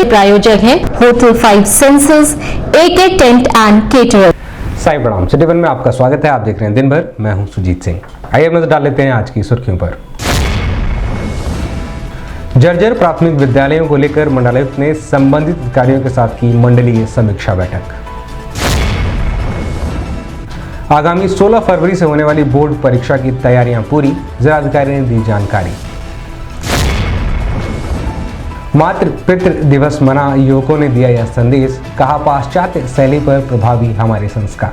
प्रायोजक हैं hotel 5 senses, AK tent and caterer. Sai प्रणाम, सिटी वन में आपका स्वागत है। आप देख रहे हैं दिन भर, मैं हूं सुजीत सिंह। आइए नजर डाल लेते हैं आज की सुर्खियों पर। जर्जर प्राथमिक विद्यालयों को लेकर मंडलायुक्त ने संबंधित अधिकारियों के साथ की मंडलीय समीक्षा बैठक। आगामी 16 फरवरी से होने वाली बोर्ड परीक्षा की तैयारियां पूरी, जिलाधिकारी ने दी जानकारी। मातृ पितृ दिवस मना, युवकों ने दिया यह संदेश, कहा पाश्चात्य शैली पर प्रभावी हमारे संस्कार।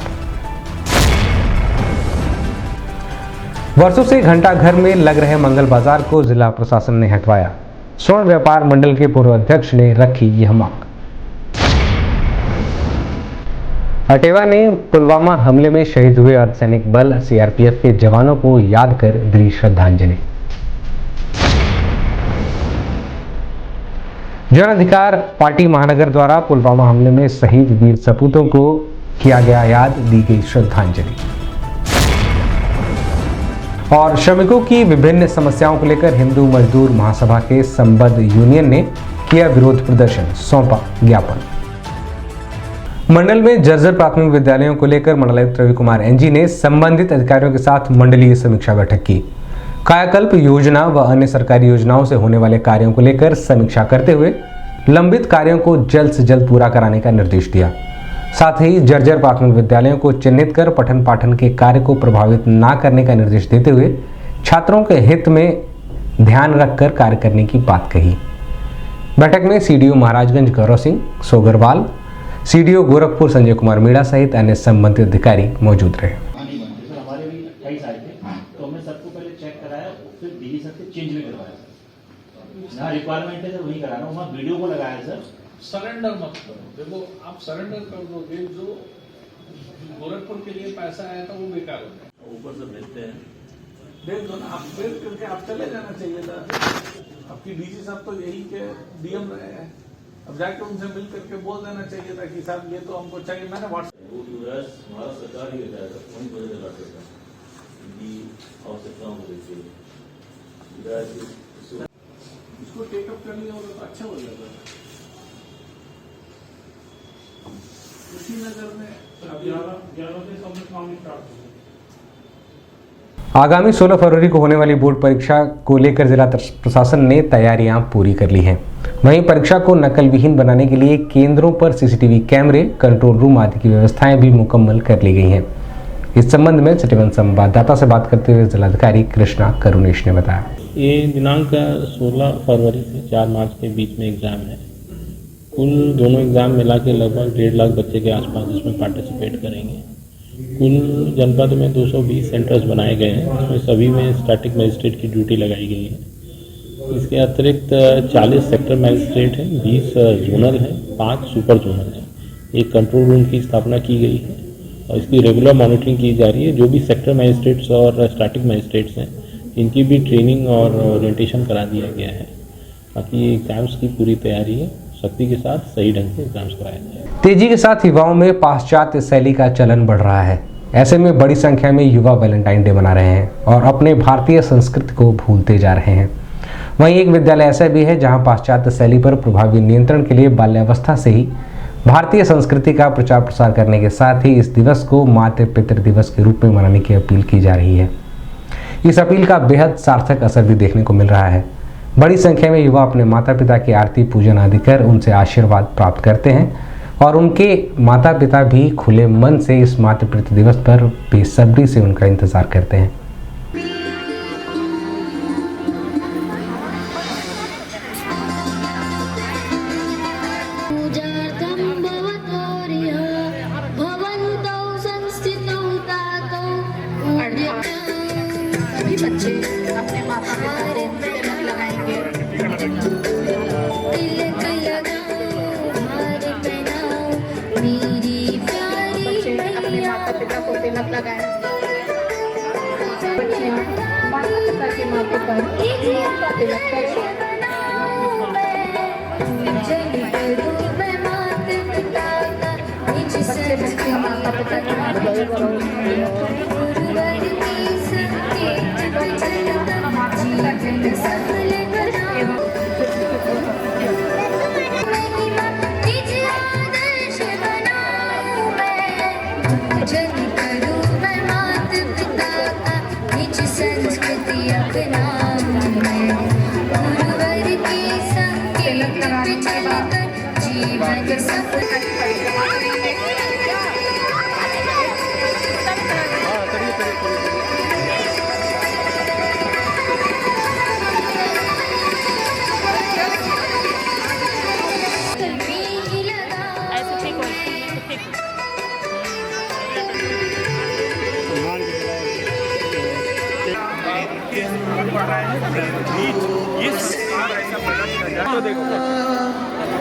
वर्षों से घंटा घर में लग रहे मंगल बाजार को जिला प्रशासन ने हटवाया। स्वर्ण व्यापार मंडल के पूर्व अध्यक्ष ने रखी यह मांग। अटेवा ने पुलवामा हमले में शहीद हुए अर्धसैनिक बल CRPF के जवानों को याद कर दी श्रद्धांजलि। जन अधिकार पार्टी महानगर द्वारा पुलवामा हमले में शहीद वीर सपूतों को किया गया याद, दी गई श्रद्धांजलि। और श्रमिकों की विभिन्न समस्याओं को लेकर हिंदू मजदूर महासभा के संबद्ध यूनियन ने किया विरोध प्रदर्शन, सौंपा ज्ञापन। मंडल में जर्जर प्राथमिक विद्यालयों को लेकर मंडलायुक्त रवि कुमार NG ने संबंधित अधिकारियों के साथ मंडलीय समीक्षा बैठक की। कायाकल्प योजना व अन्य सरकारी योजनाओं से होने वाले कार्यों को लेकर समीक्षा करते हुए लंबित कार्यों को जल्द से जल्द पूरा कराने का निर्देश दिया। साथ ही जर्जर प्राथमिक विद्यालयों को चिन्हित कर पठन पाठन के कार्य को प्रभावित न करने का निर्देश देते हुए छात्रों के हित में ध्यान रखकर कार्य करने की बात कही। बैठक में CDO महाराजगंज गौरव सिंह सोगरवाल, CDO गोरखपुर संजय कुमार मीणा सहित अन्य संबंधित अधिकारी मौजूद रहे। ना रिक्वायरमेंट है सर, वही कराना, वहाँ वीडियो को लगाया सर। सरेंडर मत करो, देखो आप सरेंडर कर दोगे, जो गोरखपुर के लिए पैसा आया था वो बेकार हो गया। ऊपर से भेजते हैं, भेज दो ना, आप भेज करके आप चले जाना चाहिए था। आपकी DC साहब तो यही के DM रहे हैं, अब जाके उनसे मिल करके बोल देना चाहिए था कि साहब ये तो हमको चाहिए। मैंने हमारा सरकार ही होता है, वही बदल करते हैं आवश्यकताओं को देखिए, इसको टेकअप कर लिया होगा तो अच्छा हो जाता है। उसी नजर में अब 11 से सबमिट काम स्टार्ट हो। आगामी 16 फरवरी को होने वाली बोर्ड परीक्षा को लेकर जिला प्रशासन ने तैयारियां पूरी कर ली हैं। वहीं परीक्षा को नकल विहीन बनाने के लिए केंद्रों पर CCTV कैमरे, कंट्रोल रूम आदि की व्यवस्थाएं भी मुकम्मल कर ली गई हैं। इस संबंध में सिटी वन संवाददाता से बात करते हुए जिलाधिकारी कृष्णा करुणेश ने बताया। ये दिनांक 16 फरवरी से 4 मार्च के बीच में एग्ज़ाम है। कुल दोनों एग्ज़ाम मिला के लगभग 1.5 लाख बच्चे के आसपास इसमें पार्टिसिपेट करेंगे। कुल जनपद में 220 सेंटर्स बनाए गए हैं, इसमें सभी में स्टैटिक मजिस्ट्रेट की ड्यूटी लगाई गई है। इसके अतिरिक्त 40 सेक्टर मजिस्ट्रेट हैं, 20 जोनल हैं, 5 सुपर जोनल हैं। एक कंट्रोल रूम की स्थापना की गई है और इसकी रेगुलर मॉनिटरिंग की जा रही है। जो भी सेक्टर मजिस्ट्रेट्स और स्टैटिक मजिस्ट्रेट्स हैं, इनकी भी ट्रेनिंग और ओरिएंटेशन करा दिया गया है, ताकि एग्जाम्स की पूरी तैयारी है, सख्ती के साथ सही ढंग से एग्जाम्स कराए जाए। तेजी के साथ युवाओं में पाश्चात्य शैली का चलन बढ़ रहा है। ऐसे में बड़ी संख्या में युवा वैलेंटाइन डे मना रहे हैं और अपने भारतीय संस्कृति को भूलते जा रहे हैं। वहीं एक विद्यालय ऐसा भी है जहां पाश्चात्य शैली पर प्रभावी नियंत्रण के लिए बाल्यावस्था से ही भारतीय संस्कृति का प्रचार प्रसार करने के साथ ही इस दिवस को मातृ पितृ दिवस के रूप में मनाने की अपील की जा रही है। इस अपील का बेहद सार्थक असर भी देखने को मिल रहा है। बड़ी संख्या में युवा अपने माता पिता की आरती पूजन आदि कर उनसे आशीर्वाद प्राप्त करते हैं और उनके माता पिता भी खुले मन से इस मातृ पितृ दिवस पर बेसब्री से उनका इंतजार करते हैं। बच्चे अपने माता पिता को तिलक लगाएंगे। बच्चे अपने माता पिता को तिलक लगाएंगे। बच्चे माता पिता के माथे पर तिलक करें। बच्चे बच्चे माता पिता के माथे पर तिलक लगाने के बाद जीवन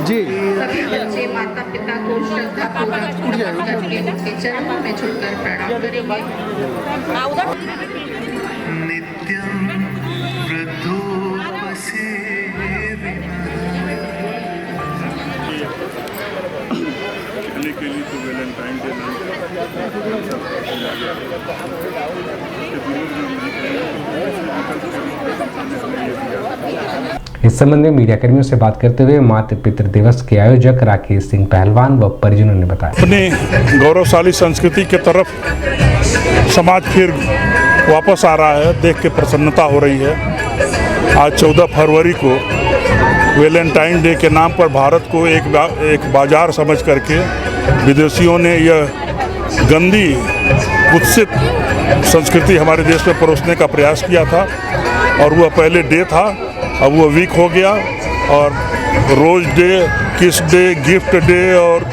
जी सभी बच्चे माता पिता को श्रद्धापूर्वक करके उनके चरणों में झुककर प्रणाम करेंगे। नित्यं वृद्धोपसेविनः के लिए तो वैलेंटाइन डे इस संबंध में मीडिया कर्मियों से बात करते हुए मातृ पितृ दिवस के आयोजक राकेश सिंह पहलवान व परिजनों ने बताया, अपने गौरवशाली संस्कृति के तरफ समाज फिर वापस आ रहा है, देख के प्रसन्नता हो रही है। आज 14 फरवरी को वैलेंटाइन डे के नाम पर भारत को एक बाजार समझ करके विदेशियों ने यह गंदी कुत्सित संस्कृति हमारे देश में परोसने का प्रयास किया था और वह पहले डे था, अब वो वीक हो गया और रोज डे, किस डे, गिफ्ट डे और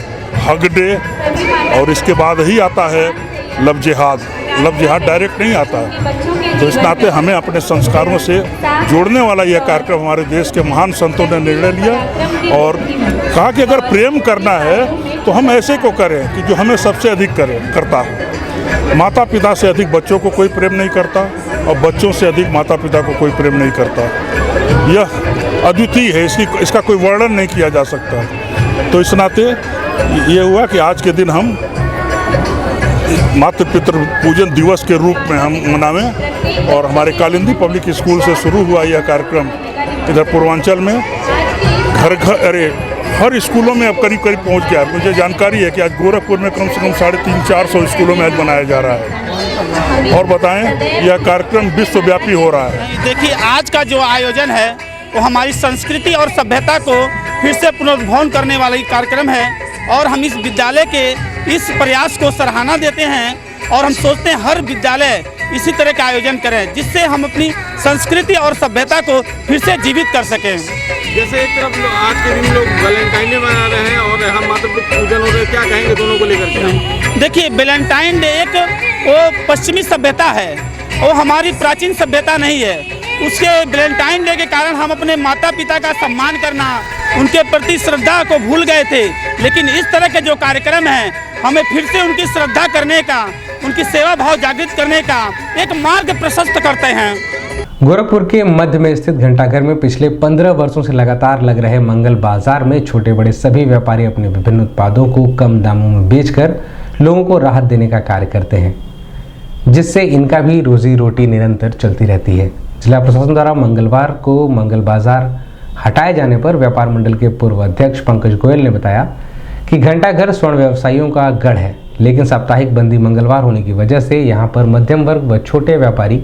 हग डे और इसके बाद ही आता है लव जिहाद। लव जिहाद डायरेक्ट नहीं आता है। तो इस नाते हमें अपने संस्कारों से जोड़ने वाला यह कार्यक्रम हमारे देश के महान संतों ने निर्णय लिया और कहा कि अगर प्रेम करना है तो हम ऐसे को करें कि जो हमें सबसे अधिक करता हो। माता पिता से अधिक बच्चों को कोई प्रेम नहीं करता और बच्चों से अधिक माता पिता को कोई प्रेम नहीं करता। यह अद्वितीय है, इसका कोई वर्णन नहीं किया जा सकता। तो इस नाते ये हुआ कि आज के दिन हम मातृ पितृ पूजन दिवस के रूप में हम मनावें और हमारे कालिंदी पब्लिक स्कूल से शुरू हुआ यह कार्यक्रम इधर पूर्वांचल में हर स्कूलों में अब करीब पहुंच गया। मुझे जानकारी है कि आज गोरखपुर में कम से कम 350-400 स्कूलों में आज मनाया जा रहा है। और बताएं, यह कार्यक्रम विश्वव्यापी हो रहा है। देखिए, आज का जो आयोजन है वो हमारी संस्कृति और सभ्यता को फिर से पुनर्जीवन करने वाला ही कार्यक्रम है और हम इस विद्यालय के इस प्रयास को सराहना देते हैं और हम सोचते हैं हर विद्यालय इसी तरह का आयोजन करें जिससे हम अपनी संस्कृति और सभ्यता को फिर से जीवित कर सकें। जैसे एक तरफ आज के दिन लोग वैलेंटाइन डे मना रहे हैं और हम मातृ पूजन हो रहे हैं, क्या कहेंगे दोनों को लेकर के? देखिए, वैलेंटाइन डे एक वो पश्चिमी सभ्यता है, वो हमारी प्राचीन सभ्यता नहीं है। उसके वैलेंटाइन डे के कारण हम अपने माता पिता का सम्मान करना, उनके प्रति श्रद्धा को भूल गए थे, लेकिन इस तरह के जो कार्यक्रम हैं हमें फिर से उनकी श्रद्धा करने का, उनकी सेवा भाव जागृत करने का एक मार्ग प्रशस्त करते हैं। गोरखपुर के मध्य में स्थित घंटाघर में पिछले 15 वर्षों से लगातार लग रहे मंगल बाजार में छोटे बड़े सभी व्यापारी अपने विभिन्न उत्पादों को कम दामों में बेचकर लोगों को राहत देने का कार्य करते हैं, जिससे इनका भी रोजी रोटी निरंतर चलती रहती है। जिला प्रशासन द्वारा मंगलवार को मंगल बाजार हटाए जाने पर व्यापार मंडल के पूर्व अध्यक्ष पंकज गोयल ने बताया कि घंटाघर स्वर्ण व्यवसायियों का गढ़ है, लेकिन साप्ताहिक बंदी मंगलवार होने की वजह से यहाँ पर मध्यम वर्ग व छोटे व्यापारी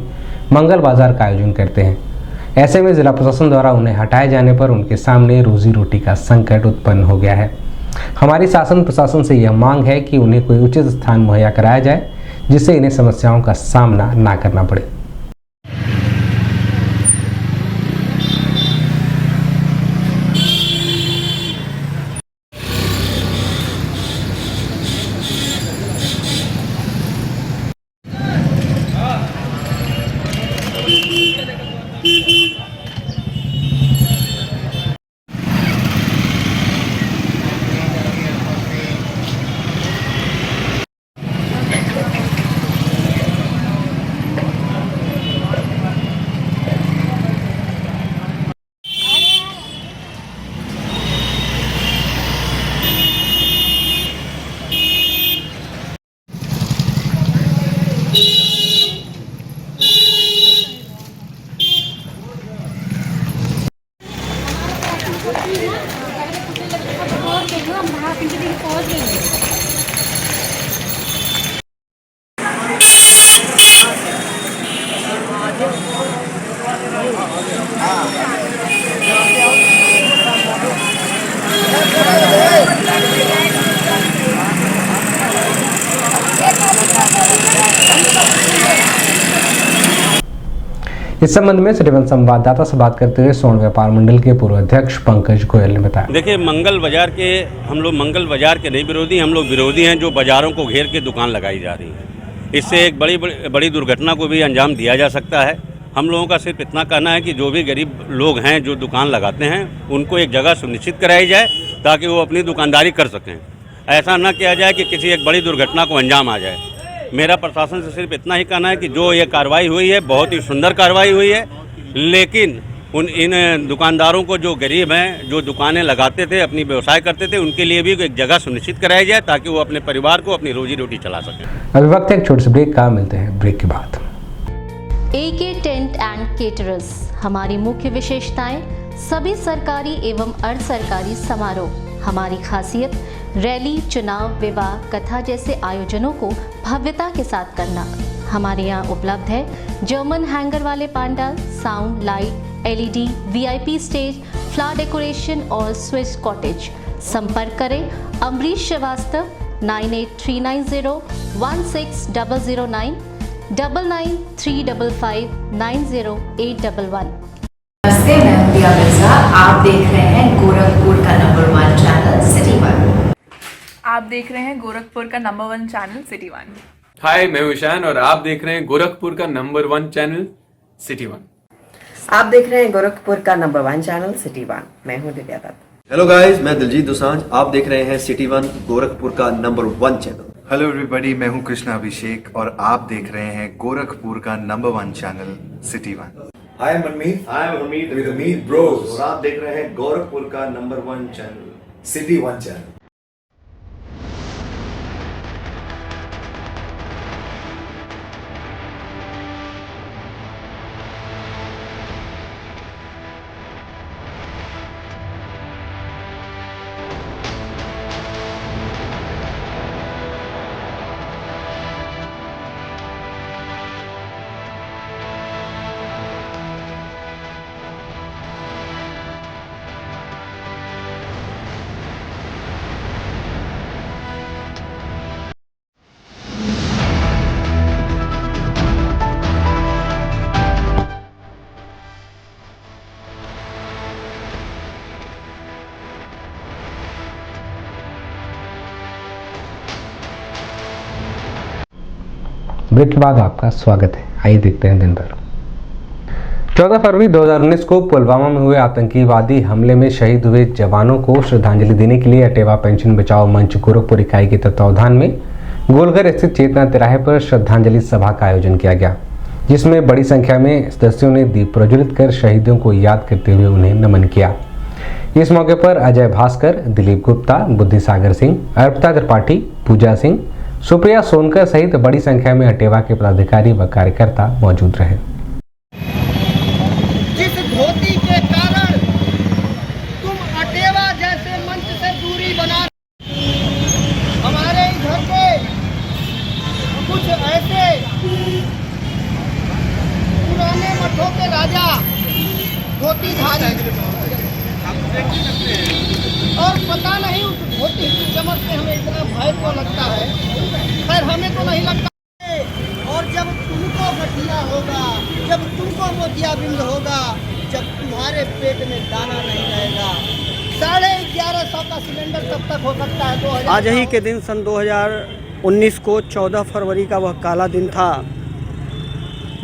मंगल बाजार का आयोजन करते हैं। ऐसे में जिला प्रशासन द्वारा उन्हें हटाए जाने पर उनके सामने रोजी रोटी का संकट उत्पन्न हो गया है। हमारी शासन प्रशासन से यह मांग है कि उन्हें कोई उचित स्थान मुहैया कराया जाए जिससे इन्हें समस्याओं का सामना ना करना पड़े। इस संबंध में सिटी वन संवाददाता से बात करते हुए स्वर्ण व्यापार मंडल के पूर्व अध्यक्ष पंकज गोयल ने बताया। देखिए, हम लोग मंगल बाजार के नहीं विरोधी, हम लोग विरोधी हैं जो बाजारों को घेर के दुकान लगाई जा रही है। इससे एक बड़ी दुर्घटना को भी अंजाम दिया जा सकता है। हम लोगों का सिर्फ इतना कहना है कि जो भी गरीब लोग हैं जो दुकान लगाते हैं उनको एक जगह सुनिश्चित कराई जाए ताकि वो अपनी दुकानदारी कर सकें। ऐसा न किया जाए कि किसी एक बड़ी दुर्घटना को अंजाम आ जाए। मेरा प्रशासन से सिर्फ इतना ही कहना है कि जो ये कार्रवाई हुई है बहुत ही सुंदर कार्रवाई हुई है, लेकिन इन दुकानदारों को जो गरीब हैं जो दुकानें लगाते थे, अपनी व्यवसाय करते थे, उनके लिए भी एक जगह सुनिश्चित कराई जाए ताकि वो अपने परिवार को अपनी रोजी रोटी चला सकें। अभी वक्त है एक छोटे से ब्रेक का, मिलते हैं ब्रेक के बाद। AK टेंट एंड केटरर्स, हमारी मुख्य विशेषताएं सभी सरकारी एवं अर्ध सरकारी समारोह। हमारी खासियत रैली, चुनाव, विवाह, कथा जैसे आयोजनों को भव्यता के साथ करना। हमारे यहाँ उपलब्ध है जर्मन हैंगर वाले pandal, sound, light, LED, VIP stage, flower decoration और स्विस कॉटेज। संपर्क करें अमरीश श्रीवास्तव 9839016009 9935590811। नमस्ते, मैं हूं दिया मिर्जा। आप देख रहे हैं गोरखपुर का नंबर 1 चैनल सिटी वन। आप देख रहे हैं गोरखपुर का नंबर 1 चैनल सिटी वन। हाय, मैं हूं ईशान और आप देख रहे हैं गोरखपुर का नंबर 1 चैनल सिटी वन। आप देख रहे हैं गोरखपुर का नंबर 1 चैनल सिटी वन। मैं हूं दिव्या दत्त। हेलो गाइस, मैं दिलजीत दोसांझ। आप देख रहे हैं सिटी वन, गोरखपुर का नंबर 1 चैनल। हेलो एवरीबॉडी, मैं हूं कृष्णा अभिषेक और आप देख रहे हैं गोरखपुर का number 1 channel city one. Hi, I'm Manmeet। Hi, I'm Amit with Amit Bros। और आप देख रहे हैं गोरखपुर का number 1 channel city one channel. Break के बाद आपका स्वागत है। आइए देखते हैं दिन भर। 14 फरवरी 2019 को पुलवामा में हुए आतंकवादी हमले में शहीद हुए जवानों को श्रद्धांजलि देने के लिए अटेवा पेंशन बचाओ मंच गोरखपुर इकाई के तत्वावधान में गोलघर स्थित चेतना तिराहे पर श्रद्धांजलि सभा का आयोजन किया गया, जिसमें बड़ी संख्या में सदस्यों ने दीप प्रज्वलित कर शहीदों को याद करते हुए उन्हें नमन किया। इस मौके पर अजय भास्कर, दिलीप गुप्ता, बुद्धि सागर सिंह, अर्पिता त्रिपाठी, पूजा सिंह, सुप्रिया सोनकर सहित बड़ी संख्या में अटेवा के पदाधिकारी व कार्यकर्ता मौजूद रहे। जिस धोती के कारण तुम अटेवा जैसे मंच से दूरी बना, हमारे इधर के कुछ ऐसे पुराने मठों के राजा धोतीधारी, और पता नहीं उस धोती की चमक से हमें इतना भय को लगता है। खैर, हमें तो नहीं लगता है। और जब तुमको गठिया होगा, जब तुमको मोतियाबिंद होगा, जब तुम्हारे पेट में दाना नहीं रहेगा, 1150 का सिलेंडर तब तक हो सकता है। आज ही के दिन सन 2019 को 14 फरवरी का वह काला दिन था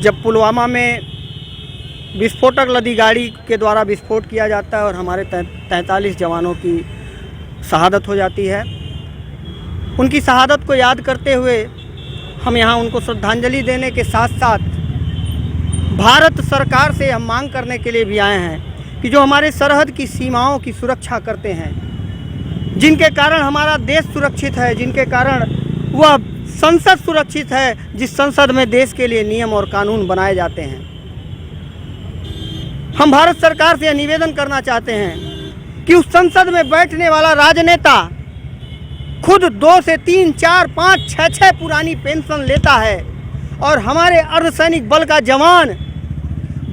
जब पुलवामा में विस्फोटक लदी गाड़ी के द्वारा विस्फोट किया जाता है और हमारे 43 जवानों की शहादत हो जाती है। उनकी शहादत को याद करते हुए हम यहाँ उनको श्रद्धांजलि देने के साथ साथ भारत सरकार से हम मांग करने के लिए भी आए हैं कि जो हमारे सरहद की सीमाओं की सुरक्षा करते हैं, जिनके कारण हमारा देश सुरक्षित है, जिनके कारण वह संसद सुरक्षित है, जिस संसद में देश के लिए नियम और कानून बनाए जाते हैं, हम भारत सरकार से निवेदन करना चाहते हैं कि उस संसद में बैठने वाला राजनेता खुद 2 से 3, 4, 5, 6 पुरानी पेंशन लेता है और हमारे अर्धसैनिक बल का जवान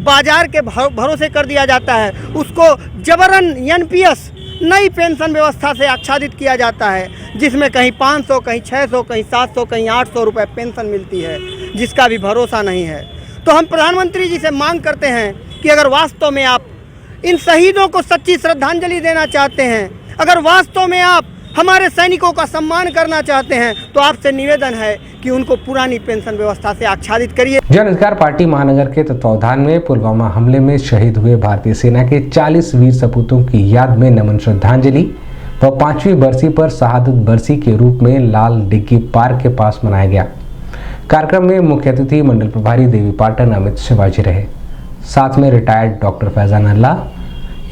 बाजार के भरोसे कर दिया जाता है, उसको जबरन एनपीएस नई पेंशन व्यवस्था से आच्छादित किया जाता है, जिसमें कहीं 500, कहीं 600, कहीं 700, कहीं 800 रुपये पेंशन मिलती है, जिसका भी भरोसा नहीं है। तो हम प्रधानमंत्री जी से मांग करते हैं कि अगर वास्तव में आप इन शहीदों को सच्ची श्रद्धांजलि देना चाहते हैं, अगर वास्तव में आप हमारे सैनिकों का सम्मान करना चाहते हैं, तो आपसे निवेदन है कि उनको पुरानी पेंशन व्यवस्था से आच्छादित करिए। जन अधिकार पार्टी महानगर के तत्वावधान में पुलवामा हमले में शहीद हुए भारतीय सेना के 40 वीर सपूतों की याद में नमन श्रद्धांजलि व 5वीं बरसी पर शहादत बरसी के रूप में लाल डिग्गी पार्क के पास मनाया गया। कार्यक्रम में मुख्य अतिथि मंडल प्रभारी देवी पाटन अमित शिवाजी रहे। साथ में रिटायर्ड डॉक्टर फैजान अल्लाह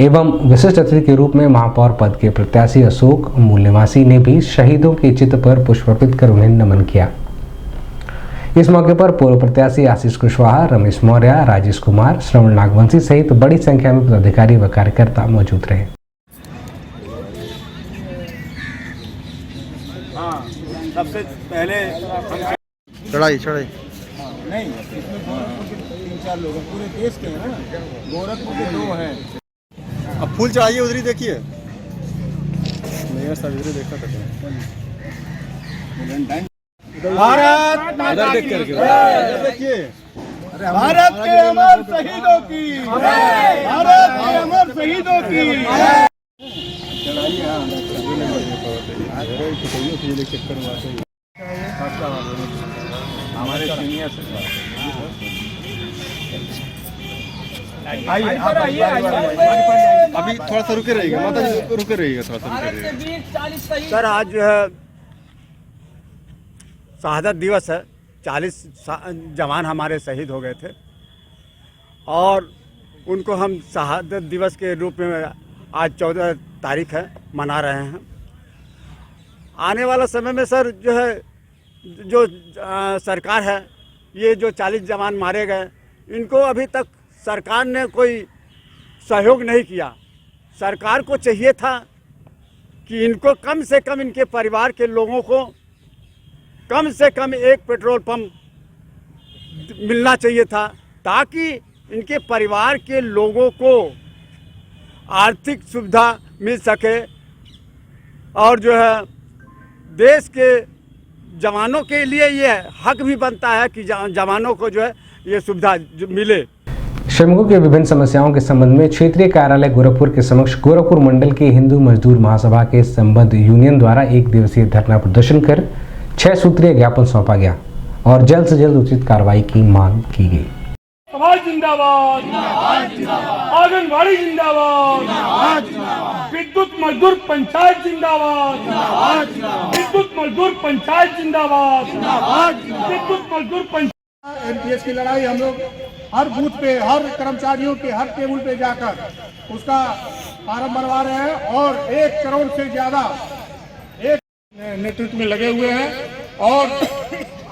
एवं विशिष्ट अतिथि के रूप में महापौर पद के प्रत्याशी अशोक मूल्यवासी ने भी शहीदों के चित्र पर पुष्प अर्पित कर उन्हें नमन किया। इस मौके पर पूर्व प्रत्याशी आशीष कुशवाहा, रमेश मौर्य, राजेश कुमार, श्रवण नागवंशी सहित बड़ी संख्या में पदाधिकारी व कार्यकर्ता मौजूद रहे। सबसे पहले चढ़ाई नहीं, इसमें गोरखपुर के 3-4 लोग पूरे देश के हैं ना, गोरखपुर के 2 हैं। अब फूल चढ़ाइए, उधर ही देखिए। भारत माता की देखिए, भारत के अमर शहीदों की, भारत के अमर शहीदों की। हमारे सीनियर अभी थोड़ा सा रुके रहिएगा, माता जी रुके रहिएगा, थोड़ा सा रुके रहिएगा। सर आज जो है शहादत दिवस है, 40 जवान हमारे शहीद हो गए थे और उनको हम शहादत दिवस के रूप में आज 14 तारीख है मना रहे हैं। आने वाला समय में सर जो है जो सरकार है, ये जो 40 जवान मारे गए, इनको अभी तक सरकार ने कोई सहयोग नहीं किया। सरकार को चाहिए था कि इनको कम से कम इनके परिवार के लोगों को कम से कम एक पेट्रोल पंप मिलना चाहिए था, ताकि इनके परिवार के लोगों को आर्थिक सुविधा मिल सके और जो है देश के जवानों के लिए ये हक भी बनता है कि जवानों को जो है ये सुविधा मिले। श्रमिकों की विभिन्न समस्याओं के संबंध में क्षेत्रीय कार्यालय गोरखपुर के समक्ष गोरखपुर मंडल के हिंदू मजदूर महासभा के संबद्ध यूनियन द्वारा 1 दिवसीय धरना प्रदर्शन कर 6 सूत्रीय ज्ञापन सौंपा गया और जल्द से जल्द उचित कार्रवाई की मांग की गई। समाज जिंदाबाद, आंगनबाड़ी जिंदाबाद, विद्युत मजदूर पंचायत जिंदाबाद, विद्युत मजदूर पंचायत जिंदाबाद, विद्युत मजदूर पंचायत। एनपीएस की लड़ाई हम लोग हर बूथ पे, हर कर्मचारियों के हर टेबल पे जाकर उसका फार्म बनवा रहे हैं और 1 करोड़ से ज्यादा एक नेतृत्व में लगे हुए हैं। और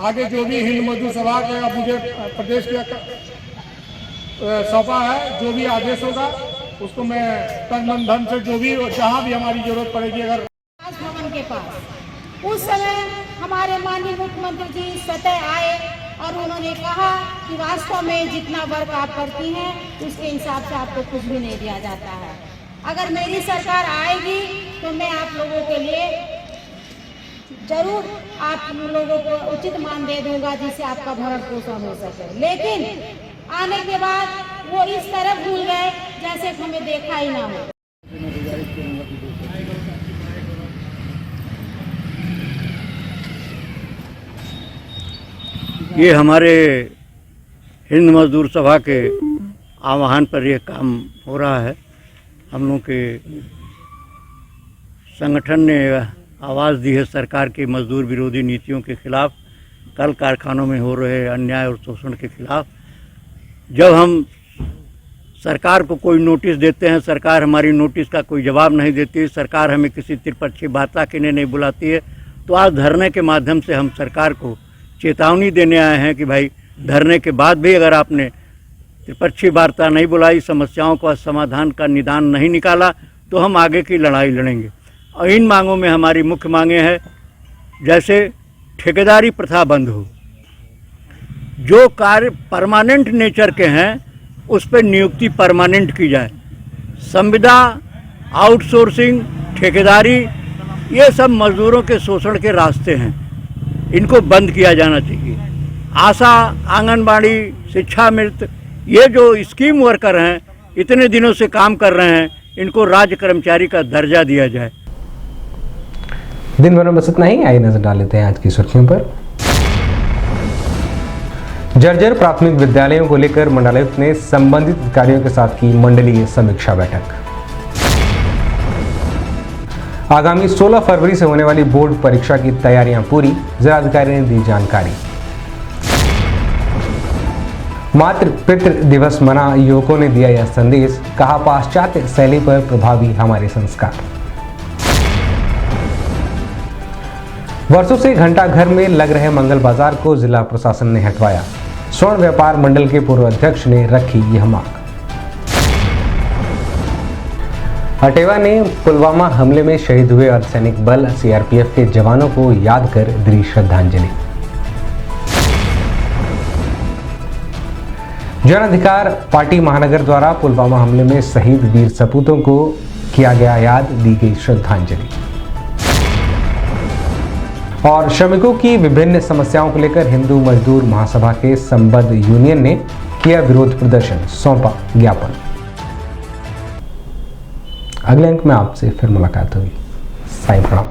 आगे जो भी हिंद मजदूर सभा का मुझे प्रदेश के सौंपा है, जो भी आदेश होगा उसको मैं तन मन धन से जो भी जहाँ भी हमारी जरूरत पड़ेगी। अगर राजभवन के पास उस समय हमारे माननीय मुख्यमंत्री जी स्वतः आए और उन्होंने कहा कि वास्तव में जितना वर्क आप करती हैं उसके हिसाब से आपको कुछ भी नहीं दिया जाता है। अगर मेरी सरकार आएगी तो मैं आप लोगों के लिए जरूर आप लोगों को उचित मान दे दूंगा, जिससे आपका भरण पोषण हो सके। लेकिन आने के बाद वो इस तरह भूल गए जैसे हमें देखा ही ना हो। ये हमारे हिंद मजदूर सभा के आह्वान पर यह काम हो रहा है। हम लोग के संगठन ने आवाज़ दी है सरकार की मजदूर विरोधी नीतियों के खिलाफ, कल कारखानों में हो रहे अन्याय और शोषण के खिलाफ। जब हम सरकार को कोई नोटिस देते हैं, सरकार हमारी नोटिस का कोई जवाब नहीं देती, सरकार हमें किसी त्रिपक्षीय वार्ता के लिए नहीं बुलाती है, तो आज धरने के माध्यम से हम सरकार को चेतावनी देने आए हैं कि भाई धरने के बाद भी अगर आपने त्रिपक्षीय वार्ता नहीं बुलाई, समस्याओं का समाधान का निदान नहीं निकाला, तो हम आगे की लड़ाई लड़ेंगे। और इन मांगों में हमारी मुख्य मांगें हैं, जैसे ठेकेदारी प्रथा बंद हो, जो कार्य परमानेंट नेचर के हैं उस पर नियुक्ति परमानेंट की जाए। संविदा, आउटसोर्सिंग, ठेकेदारी, ये सब मजदूरों के शोषण के रास्ते हैं, इनको बंद किया जाना चाहिए। आशा, आंगनबाड़ी, शिक्षा मित्र, ये जो स्कीम वर्कर हैं, इतने दिनों से काम कर रहे हैं, इनको राज्य कर्मचारी का दर्जा दिया जाए। दिन भर में बस इतना ही। आइए नजर डाल लेते हैं आज की सुर्खियों पर। जर्जर प्राथमिक विद्यालयों को लेकर मंडलायुक्त ने संबंधित अधिकारियों के साथ की मंडलीय समीक्षा बैठक। आगामी 16 फरवरी से होने वाली बोर्ड परीक्षा की तैयारियां पूरी, जिलाधिकारी ने दी जानकारी। मातृ पितृ दिवस मना, युवकों ने दिया यह संदेश, कहा पाश्चात्य शैली पर प्रभावी हमारे संस्कार। वर्षों से घंटाघर में लग रहे मंगल बाजार को जिला प्रशासन ने हटवाया। स्वर्ण व्यापार मंडल के पूर्व अध्यक्ष ने रखी यह मांग। अटेवा ने पुलवामा हमले में शहीद हुए अर्धसैनिक बल सीआरपीएफ के जवानों को याद कर दी श्रद्धांजलि। जन अधिकार पार्टी महानगर द्वारा पुलवामा हमले में शहीद वीर सपूतों को किया गया याद, दी गई श्रद्धांजलि। और श्रमिकों की विभिन्न समस्याओं को लेकर हिंदू मजदूर महासभा के संबद्ध यूनियन ने किया विरोध प्रदर्शन, सौंपा ज्ञापन। अगले अंक में आपसे फिर मुलाकात होगी। साईं प्रणाम।